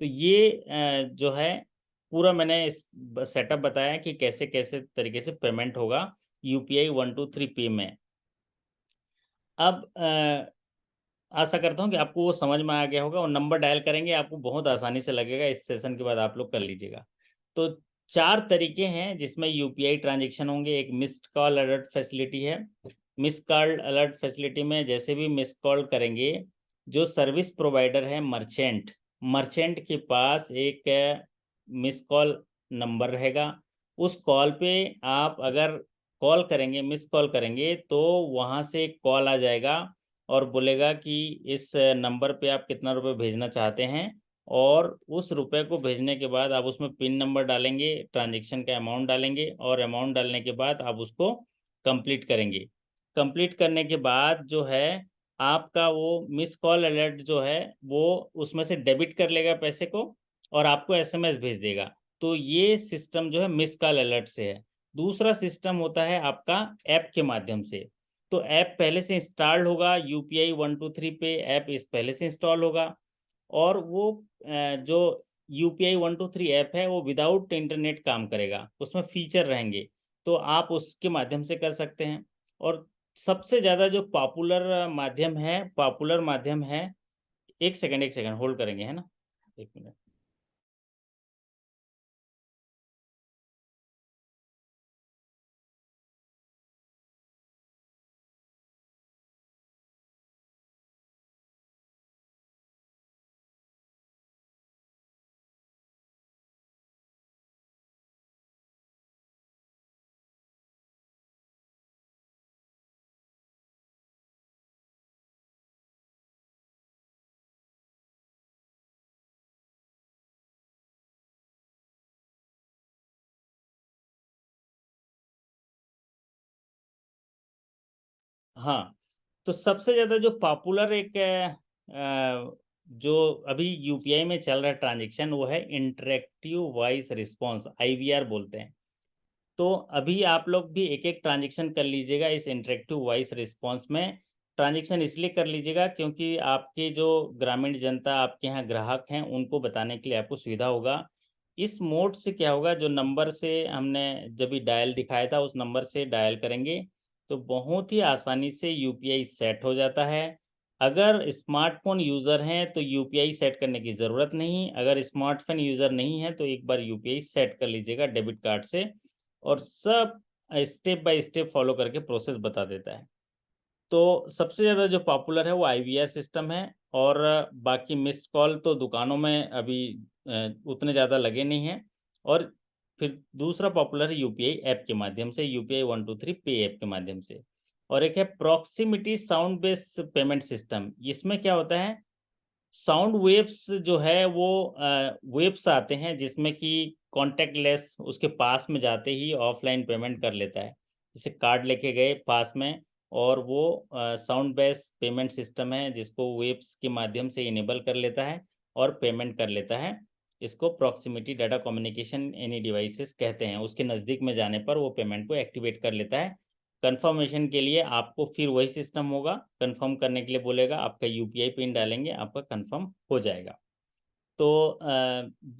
तो ये जो है पूरा मैंने इस सेटअप बताया कि कैसे कैसे तरीके से पेमेंट होगा यूपीआई 123P में। अब आशा करता हूँ कि आपको वो समझ में आ गया होगा और नंबर डायल करेंगे आपको बहुत आसानी से लगेगा। इस सेशन के बाद आप लोग कर लीजिएगा। तो 4 तरीके हैं जिसमें यूपीआई ट्रांजैक्शन होंगे। एक मिस्ड कॉल अलर्ट फैसिलिटी है। मिस्ड कॉल अलर्ट फैसिलिटी में जैसे भी मिस कॉल करेंगे, जो सर्विस प्रोवाइडर है मर्चेंट, मर्चेंट के पास एक मिस कॉल नंबर रहेगा। उस कॉल पे आप अगर कॉल करेंगे, मिस कॉल करेंगे, तो वहाँ से एक कॉल आ जाएगा और बोलेगा कि इस नंबर पे आप कितना रुपए भेजना चाहते हैं, और उस रुपए को भेजने के बाद आप उसमें पिन नंबर डालेंगे, ट्रांजैक्शन का अमाउंट डालेंगे, और अमाउंट डालने के बाद आप उसको कंप्लीट करेंगे। कंप्लीट करने के बाद जो है आपका वो मिस कॉल अलर्ट जो है वो उसमें से डेबिट कर लेगा पैसे को और आपको एसएमएस भेज देगा। तो ये सिस्टम जो है मिस कॉल अलर्ट से है। दूसरा सिस्टम होता है आपका ऐप के माध्यम से। तो ऐप पहले से इंस्टॉल्ड होगा, यूपीआई 123 पे ऐप इस पहले से इंस्टॉल होगा, और वो जो यूपीआई 123 ऐप है वो विदाउट इंटरनेट काम करेगा, उसमें फीचर रहेंगे, तो आप उसके माध्यम से कर सकते हैं। और सबसे ज़्यादा जो पॉपुलर माध्यम है, एक सेकंड होल्ड करेंगे, है ना, 1 मिनट। हाँ, तो सबसे ज़्यादा जो पॉपुलर एक जो अभी यूपीआई में चल रहा है ट्रांजेक्शन, वो है इंटरेक्टिव वॉइस रिस्पॉन्स, आईवीआर बोलते हैं। तो अभी आप लोग भी एक एक ट्रांजेक्शन कर लीजिएगा इस इंटरेक्टिव वॉइस रिस्पॉन्स में। ट्रांजेक्शन इसलिए कर लीजिएगा क्योंकि आपके जो ग्रामीण जनता आपके यहाँ ग्राहक हैं उनको बताने के लिए आपको सुविधा होगा। इस मोड से क्या होगा, जो नंबर से हमने जब भी डायल दिखाया था उस नंबर से डायल करेंगे तो बहुत ही आसानी से यूपीआई सेट हो जाता है। अगर स्मार्टफोन यूज़र हैं तो यूपीआई सेट करने की ज़रूरत नहीं, अगर स्मार्टफोन यूज़र नहीं है तो एक बार यूपीआई सेट कर लीजिएगा डेबिट कार्ड से, और सब स्टेप बाय स्टेप फॉलो करके प्रोसेस बता देता है। तो सबसे ज़्यादा जो पॉपुलर है वो आईवीआर सिस्टम है, और बाकी मिस्ड कॉल तो दुकानों में अभी उतने ज़्यादा लगे नहीं हैं। और फिर दूसरा पॉपुलर है यूपीआई ऐप के माध्यम से, यूपीआई 123 पे ऐप के माध्यम से। और एक है proximity sound based payment system. इसमें क्या होता है, साउंड वेव्स जो है वो वेव्स आते हैं जिसमें कि कॉन्टैक्टलेस उसके पास में जाते ही ऑफलाइन पेमेंट कर लेता है। जैसे कार्ड लेके गए पास में, और वो साउंड बेस्ड पेमेंट सिस्टम है जिसको वेव्स के माध्यम से इनेबल कर लेता है और पेमेंट कर लेता है। इसको proximity data communication any devices कहते हैं। उसके नज़दीक में जाने पर वो पेमेंट को एक्टिवेट कर लेता है। कंफर्मेशन के लिए आपको फिर वही सिस्टम होगा, कंफर्म करने के लिए बोलेगा, आपका यूपीआई पिन डालेंगे, आपका कंफर्म हो जाएगा। तो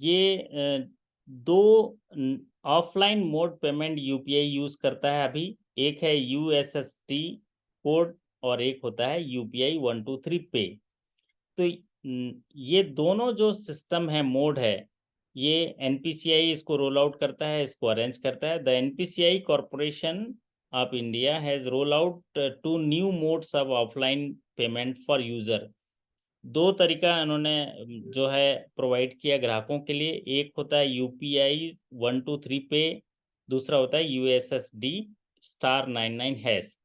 ये दो offline mode payment UPI use करता है अभी। एक है यूएसएसडी कोड और एक होता है यूपीआई 123 पे। तो ये दोनों जो सिस्टम है, मोड है, ये एनपीसीआई इसको रोल आउट करता है, इसको अरेंज करता है। The NPCI corporation of India has roll out 2 new modes of offline payment for user. 2 तरीका इन्होंने जो है प्रोवाइड किया ग्राहकों के लिए। एक होता है यूपीआई 123 पे, दूसरा होता है यूएसएसडी *99#।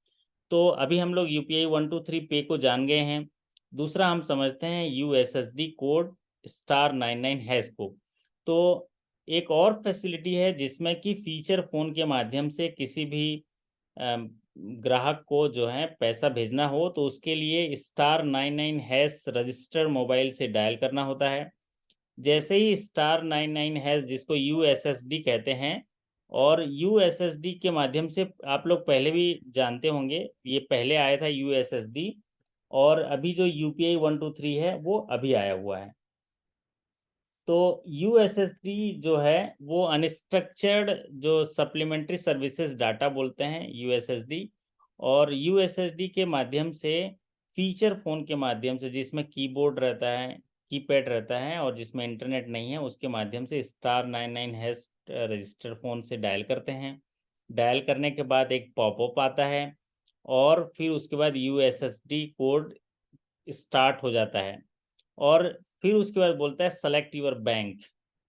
तो अभी हम लोग यूपीआई 123 पे को जान गए हैं। दूसरा हम समझते हैं यूएसएसडी कोड *99# को। तो एक और फैसिलिटी है जिसमें कि फीचर फ़ोन के माध्यम से किसी भी ग्राहक को जो है पैसा भेजना हो तो उसके लिए *99# रजिस्टर मोबाइल से डायल करना होता है। जैसे ही *99# जिसको यूएसएसडी कहते हैं, और यूएसएसडी के माध्यम से आप लोग पहले भी जानते होंगे, ये पहले आया था यूएसएसडी, और अभी जो यूपीआई 123 है वो अभी आया हुआ है। तो यूएसएसडी जो है वो अनस्ट्रक्चर्ड जो सप्लीमेंट्री सर्विसेज डाटा बोलते हैं यूएसएसडी। और यूएसएसडी के माध्यम से फीचर फ़ोन के माध्यम से, जिसमें कीबोर्ड रहता है, कीपैड रहता है, और जिसमें इंटरनेट नहीं है, उसके माध्यम से *99# रजिस्टर फ़ोन से डायल करते हैं। डायल करने के बाद एक पॉपअप आता है, और फिर उसके बाद यूएसएसडी कोड स्टार्ट हो जाता है। और फिर उसके बाद बोलता है select your bank.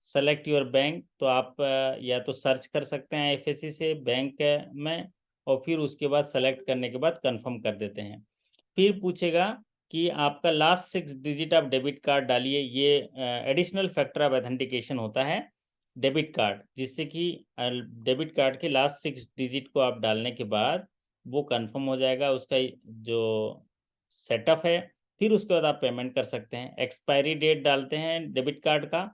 Select your bank, तो आप या तो सर्च कर सकते हैं IFSC से बैंक में, और फिर उसके बाद सेलेक्ट करने के बाद कंफर्म कर देते हैं। फिर पूछेगा कि आपका लास्ट 6 डिजिट आप डेबिट कार्ड डालिए। ये एडिशनल फैक्टर ऑफ ऑथेंटिकेशन होता है डेबिट कार्ड, जिससे कि डेबिट कार्ड के लास्ट 6 डिजिट को आप डालने के बाद वो कंफर्म हो जाएगा, उसका जो सेटअप है। फिर उसके बाद आप पेमेंट कर सकते हैं। एक्सपायरी डेट डालते हैं डेबिट कार्ड का,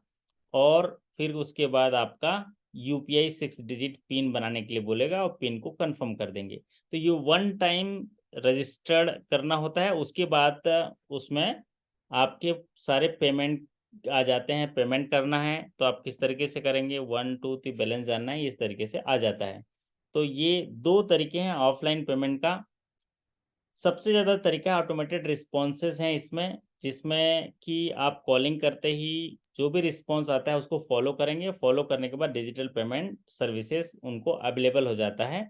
और फिर उसके बाद आपका UPI 6 डिजिट पिन बनाने के लिए बोलेगा, और पिन को कंफर्म कर देंगे। तो ये 1 टाइम रजिस्टर्ड करना होता है। उसके बाद उसमें आपके सारे पेमेंट आ जाते हैं। पेमेंट करना है तो आप किस तरीके से करेंगे, 1 2 3 बैलेंस जानना है, इस तरीके से आ जाता है। तो ये 2 तरीके हैं ऑफलाइन पेमेंट का। सबसे ज़्यादा तरीका ऑटोमेटेड रिस्पॉन्सेज हैं इसमें, जिसमें कि आप कॉलिंग करते ही जो भी रिस्पॉन्स आता है उसको फॉलो करेंगे। फॉलो करने के बाद डिजिटल पेमेंट सर्विसेज उनको अवेलेबल हो जाता है।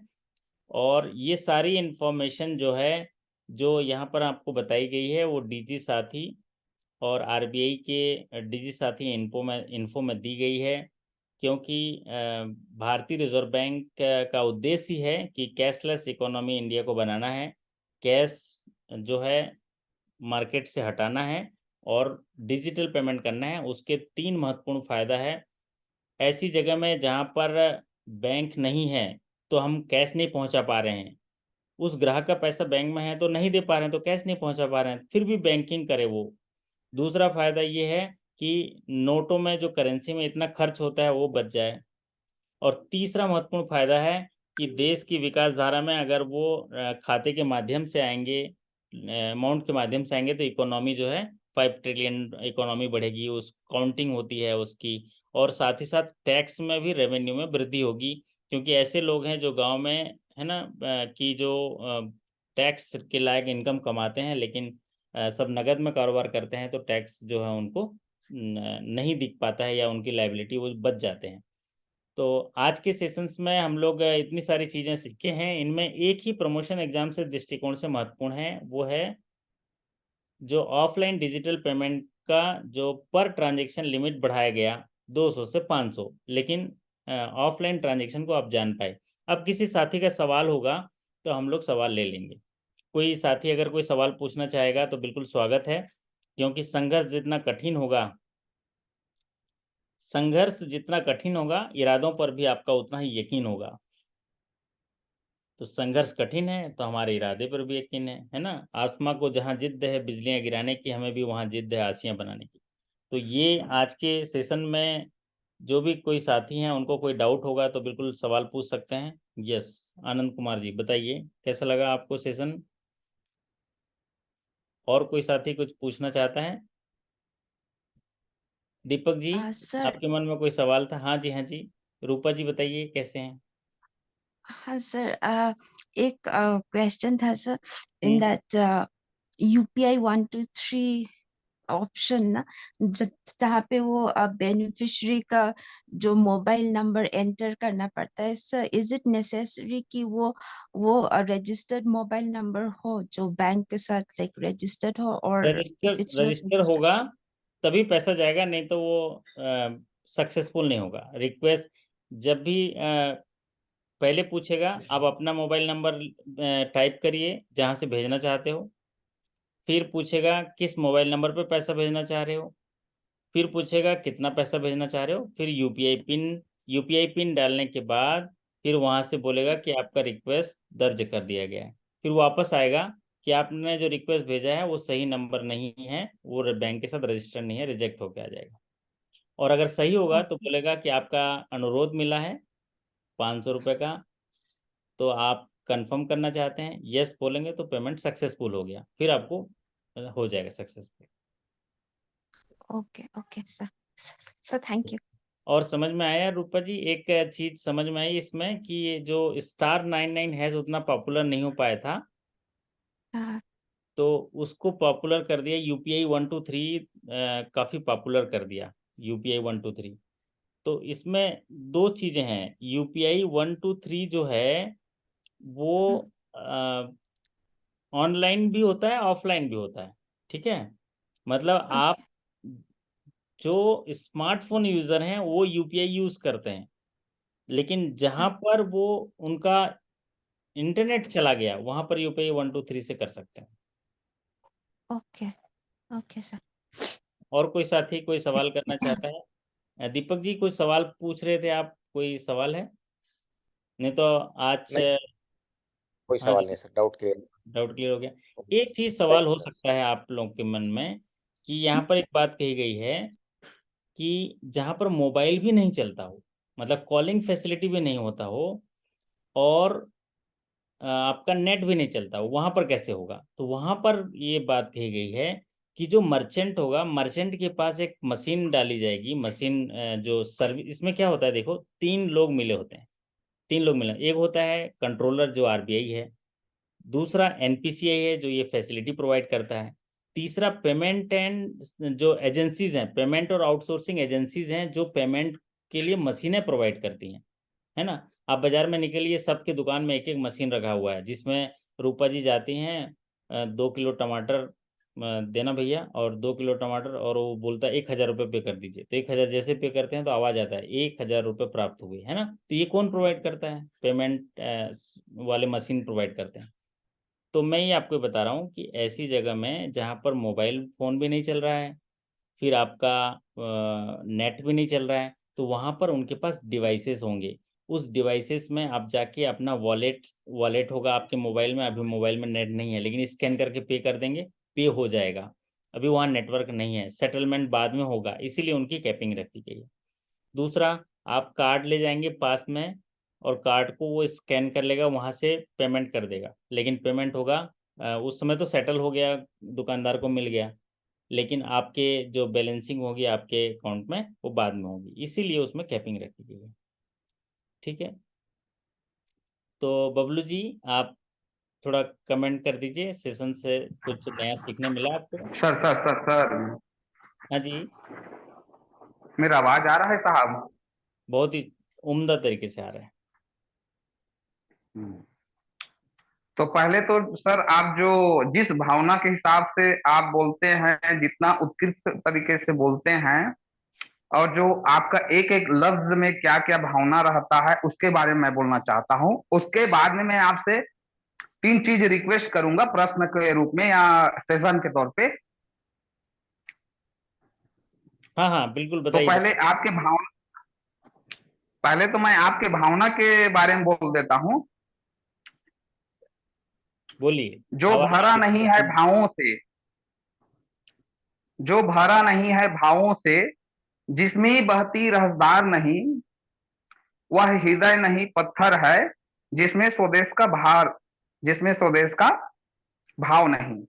और ये सारी इन्फॉर्मेशन जो है, जो यहाँ पर आपको बताई गई है, वो DG साथी और RBI के DG साथी इन्फो में दी गई है। क्योंकि भारतीय रिजर्व बैंक का उद्देश्य ही है कि कैशलेस इकोनॉमी इंडिया को बनाना है। कैश जो है मार्केट से हटाना है और डिजिटल पेमेंट करना है। उसके 3 महत्वपूर्ण फायदा है। ऐसी जगह में जहाँ पर बैंक नहीं है तो हम कैश नहीं पहुँचा पा रहे हैं, उस ग्राहक का पैसा बैंक में है तो नहीं दे पा रहे हैं, तो कैश नहीं पहुँचा पा रहे हैं, फिर भी बैंकिंग करे वो। दूसरा फायदा ये है कि नोटों में जो करेंसी में इतना खर्च होता है वो बच जाए। और तीसरा महत्वपूर्ण फायदा है कि देश की विकास धारा में अगर वो खाते के माध्यम से आएंगे, अमाउंट के माध्यम से आएंगे, तो इकोनॉमी जो है 5 ट्रिलियन इकोनॉमी बढ़ेगी, उस काउंटिंग होती है उसकी। और साथ ही साथ टैक्स में भी रेवेन्यू में वृद्धि होगी, क्योंकि ऐसे लोग हैं जो गांव में है ना कि जो टैक्स के लायक इनकम कमाते हैं, लेकिन सब नगद में कारोबार करते हैं, तो टैक्स जो है उनको नहीं दिख पाता है, या उनकी लायबिलिटी वो बच जाते हैं। तो आज के सेशंस में हम लोग इतनी सारी चीज़ें सीखे हैं। इनमें एक ही प्रमोशन एग्जाम से दृष्टिकोण से महत्वपूर्ण है, वो है जो ऑफलाइन डिजिटल पेमेंट का जो पर ट्रांजैक्शन लिमिट बढ़ाया गया 200 से 500, लेकिन ऑफलाइन ट्रांजैक्शन को आप जान पाए। अब किसी साथी का सवाल होगा तो हम लोग सवाल ले लेंगे। कोई साथी अगर कोई सवाल पूछना चाहेगा तो बिल्कुल स्वागत है, क्योंकि संघर्ष जितना कठिन होगा, इरादों पर भी आपका उतना ही यकीन होगा। तो संघर्ष कठिन है तो हमारे इरादे पर भी यकीन है ना। आसमां को जहां जिद्द है बिजलियां गिराने की, हमें भी वहां जिद्द है आसियां बनाने की। तो ये आज के सेशन में जो भी कोई साथी हैं उनको कोई डाउट होगा तो बिल्कुल सवाल पूछ सकते हैं। यस, आनंद कुमार जी बताइए, कैसा लगा आपको सेशन? और कोई साथी कुछ पूछना चाहता है? दीपक जी, सर आपके मन में कोई सवाल था? हाँ जी, हाँ जी। रूपा जी बताइए कैसे हैं? हाँ सर एक क्वेश्चन था sir in hmm, that UPI 123 option ना, जहाँ पे वो बेनिफिशियरी का जो मोबाइल नंबर एंटर करना पड़ता है सर, इज इट नेसेसरी कि वो रजिस्टर्ड मोबाइल नंबर हो जो बैंक के साथ लाइक रजिस्टर्ड हो, और if it's not register registered? होगा तभी पैसा जाएगा, नहीं तो वो सक्सेसफुल नहीं होगा। रिक्वेस्ट जब भी पहले पूछेगा, आप अपना मोबाइल नंबर टाइप करिए जहाँ से भेजना चाहते हो। फिर पूछेगा किस मोबाइल नंबर पे पैसा भेजना चाह रहे हो। फिर पूछेगा कितना पैसा भेजना चाह रहे हो। फिर यूपीआई पिन डालने के बाद फिर वहाँ से बोलेगा कि आपका रिक्वेस्ट दर्ज कर दिया गया है। फिर वापस आएगा कि आपने जो रिक्वेस्ट भेजा है वो सही नंबर नहीं है, वो बैंक के साथ रजिस्टर नहीं है, रिजेक्ट होकर आ जाएगा। और अगर सही होगा तो ओके बोलेगा कि आपका अनुरोध मिला है 500 रुपये का, तो आप कंफर्म करना चाहते हैं, यस बोलेंगे तो पेमेंट सक्सेसफुल हो गया, फिर आपको हो जाएगा successful. Okay okay sir, sir thank you. और समझ में आया रूपा जी? एक चीज समझ में आई इसमें कि ये जो *99# उतना पॉपुलर नहीं हो पाया था, तो उसको पॉपुलर कर दिया UPI 123, काफी पॉपुलर कर दिया UPI 123। तो इसमें 2 चीजें हैं। UPI 123 जो है वो ऑनलाइन भी होता है, ऑफलाइन भी होता है। ठीक है, मतलब आप ओके जो स्मार्टफोन यूजर हैं वो यूपीआई यूज करते हैं, लेकिन जहां पर वो उनका इंटरनेट चला गया वहां पर यूपीआई 1 2 3 से कर सकते हैं। Okay okay sir. और कोई साथी कोई सवाल करना चाहता है? दीपक जी कुछ सवाल पूछ रहे थे आप, कोई सवाल है? नहीं तो आज नहीं, कोई हाँ सवाल जी, नहीं sir, doubt clear. Doubt clear हो गया। एक चीज सवाल हो सकता है आप लोगों के मन में कि यहाँ पर एक बात कही गई है कि जहाँ पर मोबाइल भी नहीं चलता हो, मतलब कॉलिंग फैसिलिटी भी नहीं होता हो, और आपका नेट भी नहीं चलता हो, वहां पर कैसे होगा? तो वहां पर ये बात कही गई है कि जो मर्चेंट होगा, मर्चेंट के पास एक मशीन डाली जाएगी। मशीन जो सर्विस, इसमें क्या होता है देखो, 3 लोग मिले होते हैं, 3 लोग मिले। एक होता है कंट्रोलर जो आरबीआई है, दूसरा एनपीसीआई है जो ये फैसिलिटी प्रोवाइड करता है, तीसरा पेमेंट एंड जो एजेंसीज हैं, पेमेंट और आउटसोर्सिंग एजेंसीज हैं जो पेमेंट के लिए मशीनें प्रोवाइड करती हैं, है ना। आप बाजार में निकलिए, सबके दुकान में एक एक मशीन रखा हुआ है जिसमें रूपा जी जाती हैं, 2 किलो टमाटर देना भैया, और 2 किलो टमाटर, और वो बोलता है 1,000 रुपये पे कर दीजिए, तो 1,000 जैसे पे करते हैं तो आवाज आता है 1,000 रुपये प्राप्त हुए, है ना। तो ये कौन प्रोवाइड करता है? पेमेंट वाले मशीन प्रोवाइड करते हैं। तो मैं ये आपको बता रहा हूँ कि ऐसी जगह में जहाँ पर मोबाइल फ़ोन भी नहीं चल रहा है, फिर आपका नेट भी नहीं चल रहा है, तो वहाँ पर उनके पास डिवाइसेस होंगे। उस डिवाइसेस में आप जाके अपना वॉलेट वॉलेट होगा आपके मोबाइल में, अभी मोबाइल में नेट नहीं है लेकिन स्कैन करके पे कर देंगे, पे हो जाएगा। अभी वहाँ नेटवर्क नहीं है, सेटलमेंट बाद में होगा, इसीलिए उनकी कैपिंग रखी गई है। दूसरा, आप कार्ड ले जाएंगे पास में, और कार्ड को वो स्कैन कर लेगा, वहाँ से पेमेंट कर देगा, लेकिन पेमेंट होगा उस समय तो सेटल हो गया, दुकानदार को मिल गया, लेकिन आपके जो बैलेंसिंग होगी आपके अकाउंट में वो बाद में होगी, इसीलिए उसमें कैपिंग रखी गई है। ठीक है, तो बबलू जी आप थोड़ा कमेंट कर दीजिए, सेशन से कुछ नया सीखने मिला आपको? सर सर सर सर हाँ जी, मेरा आवाज आ रहा है साहब? बहुत ही उम्दा तरीके से आ रहा है। तो पहले तो सर आप जो जिस भावना के हिसाब से आप बोलते हैं, जितना उत्कृष्ट तरीके से बोलते हैं, और जो आपका एक एक लफ्ज में क्या क्या भावना रहता है उसके बारे में मैं बोलना चाहता हूं। उसके बाद में मैं आपसे 3 चीज रिक्वेस्ट करूंगा प्रश्न के रूप में या सेशन के तौर पे। हाँ हाँ बिल्कुल, तो बताइए पहले बताइए। आपके भावना पहले तो मैं आपके भावना के बारे में बोल देता हूं। बोलिए, जो आवाज आ भरा रही नहीं है है। भावों से, जो भरा नहीं है भावों से, जिसमें बहती रसदार नहीं, वह हृदय नहीं पत्थर है, जिसमें स्वदेश का भार जिसमें स्वदेश का भाव नहीं।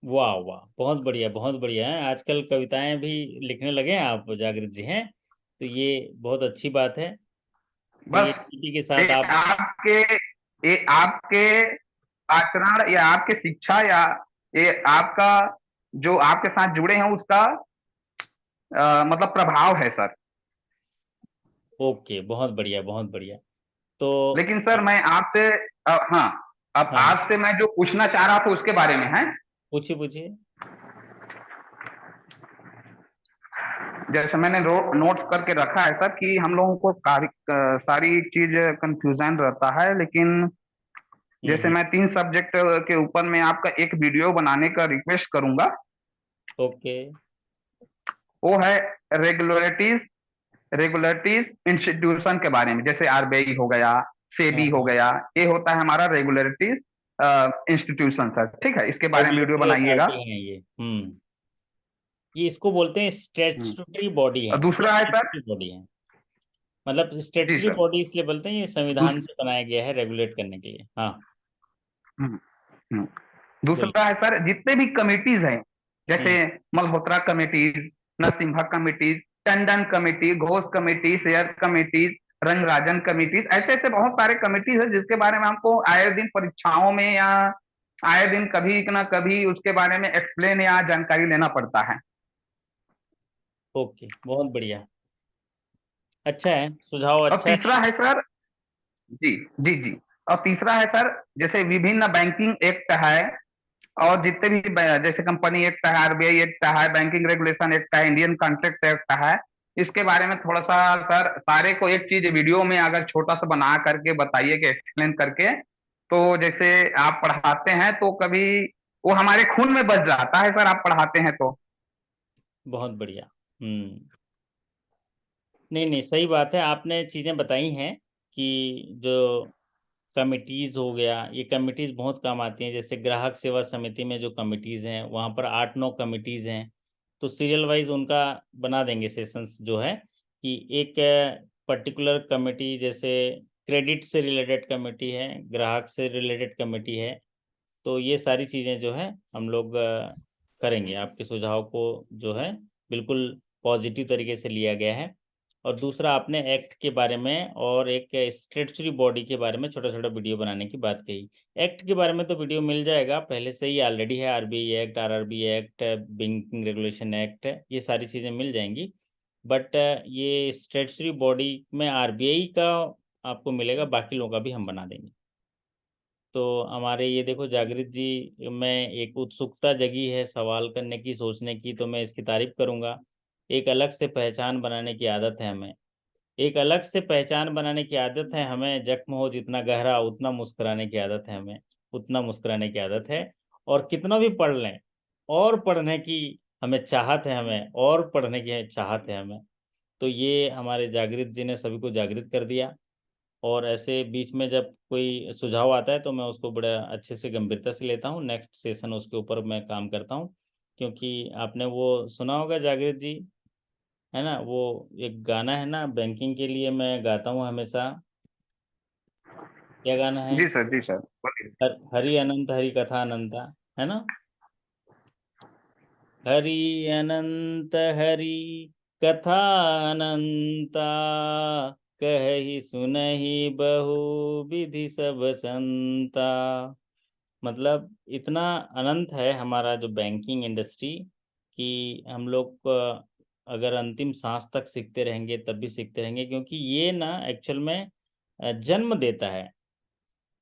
वाह वाह, बहुत बढ़िया है। आजकल कविताएं भी लिखने लगे हैं आप, जागृत जी हैं, तो ये बहुत अच्छी बात है। बस क्रिएटिविटी के ये साथ आप। आपके ये आपके आचरण या आपके शिक्षा या ये आपका जो आपके साथ जुड़े हैं उसका मतलब प्रभाव है सर। ओके, बहुत बढ़िया बहुत बढ़िया। तो लेकिन सर मैं आपसे हाँ, अब हाँ हाँ, आपसे मैं जो पूछना चाह रहा था उसके बारे में है। पूछिए पूछिए। जैसे मैंने नोट्स करके रखा है सर कि हम लोगों को सारी चीज कंफ्यूजन रहता है, लेकिन जैसे हम्म। मैं 3 सब्जेक्ट के ऊपर में आपका एक वीडियो बनाने का रिक्वेस्ट करूंगा। ओके। वो है रेगुलरिटीज रेगुलेटरीज इंस्टीट्यूशन के बारे में, जैसे आरबीआई हो गया, हाँ सेबी हो हाँ, गया। ये होता है हमारा रेगुलेटरीज इंस्टीट्यूशन सर। ठीक है, इसके बारे में वीडियो रेगुलेटरी बनाइएगा। अथॉरिटी है ये। ये इसको बोलते हैं हम्म। स्टेटूटरी बॉडी है, और ये दूसरा है सर। स्टेटूटरी बॉडी है। मतलब जी स्टेटूटरी सर। बॉडी इसलिए बोलते हैं, ये संविधान दूस, से बनाया गया है रेगुलेट करने के लिए। हाँ, हम्म, हम्म। बोलिए। दूसरा है सर, जितने भी कमिटीज हैं, जैसे हम्म Malhotra committees, Narasimha committees, Tandon committee, Ghosh committee, share committees, Rangarajan committees, ऐसे ऐसे बहुत सारे कमिटीज है जिसके बारे में हमको आए दिन परीक्षाओं में या आए दिन कभी ना कभी उसके बारे में एक्सप्लेन या जानकारी लेना पड़ता है। ओके, बहुत बढ़िया, अच्छा है, सुझाव और अच्छा है। तीसरा है सर, जी जी जी, और तीसरा है सर, जैसे विभिन्न बैंकिंग एक्ट है और जितने भी जैसे कंपनी एक्ट है, आरबीआई एक्ट है, बैंकिंग रेगुलेशन एक्ट है, इंडियन कॉन्ट्रैक्ट एक्ट है, इसके बारे में थोड़ा सा सर सारे को एक चीज वीडियो में अगर छोटा सा बना करके बताइए कि एक्सप्लेन करके, तो जैसे आप पढ़ाते हैं तो कभी वो हमारे खून में बस जाता है सर, आप पढ़ाते हैं तो। बहुत बढ़िया। नहीं नहीं, सही बात है, आपने चीज़ें बताई हैं कि जो कमिटीज़ हो गया, ये कमिटीज़ बहुत काम आती हैं। जैसे ग्राहक सेवा समिति में जो कमिटीज़ हैं, वहाँ पर 8-9 कमिटीज़ हैं, तो सीरियल वाइज उनका बना देंगे सेशंस जो है, कि एक पर्टिकुलर कमेटी, जैसे क्रेडिट से रिलेटेड कमेटी है, ग्राहक से रिलेटेड कमेटी है, तो ये सारी चीज़ें जो है हम लोग करेंगे। आपके सुझाव को जो है बिल्कुल पॉजिटिव तरीके से लिया गया है। और दूसरा, आपने एक्ट के बारे में और एक स्टैट्यूटरी बॉडी के बारे में छोटा छोटा वीडियो बनाने की बात कही। एक्ट के बारे में तो वीडियो मिल जाएगा, पहले से ही ऑलरेडी है, RBI act, RRB act, banking regulation act, ये सारी चीज़ें मिल जाएंगी। बट ये स्टैट्यूटरी बॉडी में आरबीआई का आपको मिलेगा, बाकी लोगों का भी हम बना देंगे। तो हमारे ये देखो जागृत जी में एक उत्सुकता जगी है सवाल करने की, सोचने की, तो मैं इसकी तारीफ करूंगा। एक अलग से पहचान बनाने की आदत है हमें, एक अलग से पहचान बनाने की आदत है हमें। जख्म हो जितना गहरा उतना मुस्कुराने की आदत है हमें, उतना मुस्कुराने की आदत है। और कितना भी पढ़ लें, और पढ़ने की हमें चाहत है, हमें और पढ़ने की चाहत है हमें। तो ये हमारे जागृत जी ने सभी को जागृत कर दिया। और ऐसे बीच में जब कोई सुझाव आता है तो मैं उसको बड़ा अच्छे से गंभीरता से लेता हूँ, नेक्स्ट सेशन उसके ऊपर मैं काम करता हूँ। क्योंकि आपने वो सुना होगा जागृत जी, है ना, वो एक गाना है ना बैंकिंग के लिए, मैं गाता हूँ हमेशा। क्या गाना है? जी सर, जी सर, बोलिए। हरि अनंत हरि कथा अनंता, है ना? हरि अनंत हरि कथा अनंता, कहि सुनहि बहु विधि सब संता। मतलब इतना अनंत है हमारा जो बैंकिंग इंडस्ट्री, कि हम लोग अगर अंतिम सांस तक सीखते रहेंगे तब भी सीखते रहेंगे, क्योंकि ये ना एक्चुअल में जन्म देता है,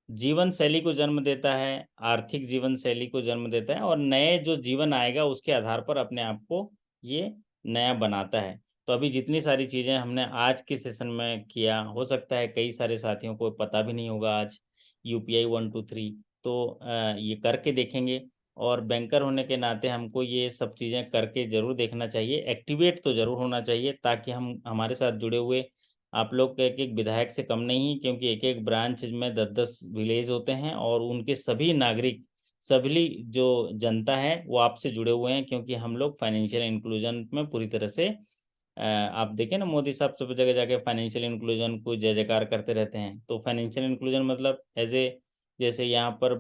जीवन शैली को जन्म देता है, आर्थिक जीवन शैली को जन्म देता है, और नए जो जीवन आएगा उसके आधार पर अपने आप को ये नया बनाता है। तो अभी जितनी सारी चीज़ें हमने आज के सेशन में किया, हो सकता है कई सारे साथियों को पता भी नहीं होगा आज यूपीआई 1 2 3, तो ये करके देखेंगे। और बैंकर होने के नाते हमको ये सब चीज़ें करके ज़रूर देखना चाहिए, एक्टिवेट तो ज़रूर होना चाहिए, ताकि हम हमारे साथ जुड़े हुए आप लोग एक एक विधायक से कम नहीं, क्योंकि एक एक ब्रांच में 10-10 विलेज होते हैं, और उनके सभी नागरिक, सभी जो जनता है वो आपसे जुड़े हुए हैं। क्योंकि हम लोग फाइनेंशियल इंक्लूजन में पूरी तरह से आप देखें ना, मोदी साहब सब जगह जाके फाइनेंशियल इंक्लूजन को जय जयकार करते रहते हैं। तो फाइनेंशियल इंक्लूजन मतलब एज ए, जैसे यहाँ पर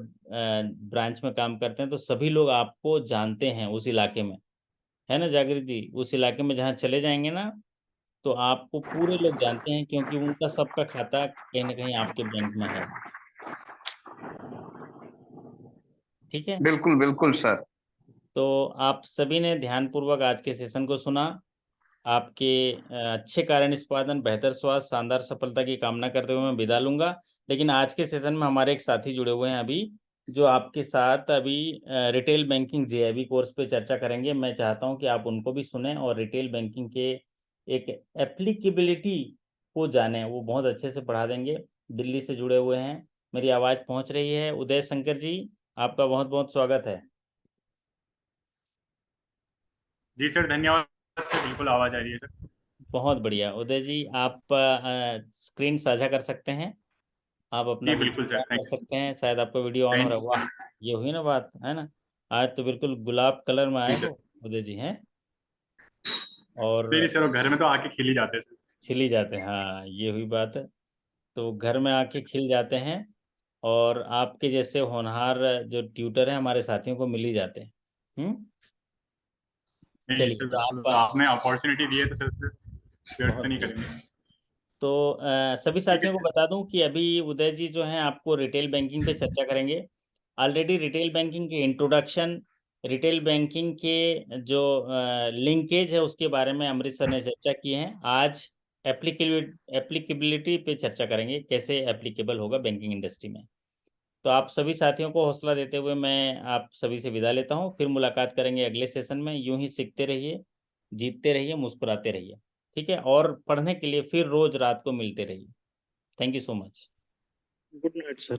ब्रांच में काम करते हैं तो सभी लोग आपको जानते हैं उस इलाके में, है ना जागृत जी? उस इलाके में जहाँ चले जाएंगे ना, तो आपको पूरे लोग जानते हैं, क्योंकि उनका सबका खाता कहीं ना कहीं आपके बैंक में है। ठीक है, बिल्कुल बिल्कुल सर। तो आप सभी ने ध्यानपूर्वक आज के सेशन को सुना। आपके अच्छे कार्य निष्पादन, बेहतर स्वास्थ्य, शानदार सफलता की कामना करते हुए मैं विदा लूंगा। लेकिन आज के सेशन में हमारे एक साथी जुड़े हुए हैं अभी, जो आपके साथ अभी रिटेल बैंकिंग जेआईबी कोर्स पे चर्चा करेंगे। मैं चाहता हूं कि आप उनको भी सुने और रिटेल बैंकिंग के एक एप्लीकेबिलिटी को जाने, वो बहुत अच्छे से पढ़ा देंगे। दिल्ली से जुड़े हुए हैं, मेरी आवाज़ पहुंच रही है? उदय शंकर जी, आपका बहुत बहुत स्वागत है। जी सर, धन्यवाद सर, बिल्कुल आवाज आ रही है सर। बहुत बढ़िया उदय जी, आप स्क्रीन साझा कर सकते हैं, आप अपना जी वीडियो बिल्कुल सर, ऑन कर थैंक सकते हैं। शायद आपका वीडियो ऑन हो थैंक रहा है। वाह, ये हुई ना बात, है ना? आज तो बिल्कुल गुलाब कलर में जी आए सर। हो उदय जी, हैं? और नहीं सर, वो घर में तो आके खिल ही जाते हैं सर। खिल ही जाते हैं, हाँ ये हुई बात है। तो घर में आके खिल जाते हैं, और आपके जैसे होनहार जो ट्यूटर हैं हमारे साथियों को मिल ही जाते हैं। नहीं नहीं चलिए, सर, तो बिल्कुल आप आपने अपॉर्चुनिटी दी है तो सर व्यर्थ बहुत तो नहीं बढ़िया। करेंगे। तो सभी ठीक है साथियों को सर। बता दूं कि अभी उदय जी जो हैं आपको रिटेल बैंकिंग पे चर्चा करेंगे। ऑलरेडी रिटेल बैंकिंग के इंट्रोडक्शन, रिटेल बैंकिंग के जो लिंकेज है उसके बारे में अमृत सर ने चर्चा की है। आज एप्लीकेबिलिटी पे चर्चा करेंगे, कैसे एप्लीकेबल होगा बैंकिंग इंडस्ट्री में। तो आप सभी साथियों को हौसला देते हुए मैं आप सभी से विदा लेता हूँ। फिर मुलाकात करेंगे अगले सेशन में। यूं ही सीखते रहिए, जीतते रहिए, मुस्कुराते रहिए, ठीक है। और पढ़ने के लिए फिर रोज रात को मिलते रहिए। Thank you so much. Good night sir.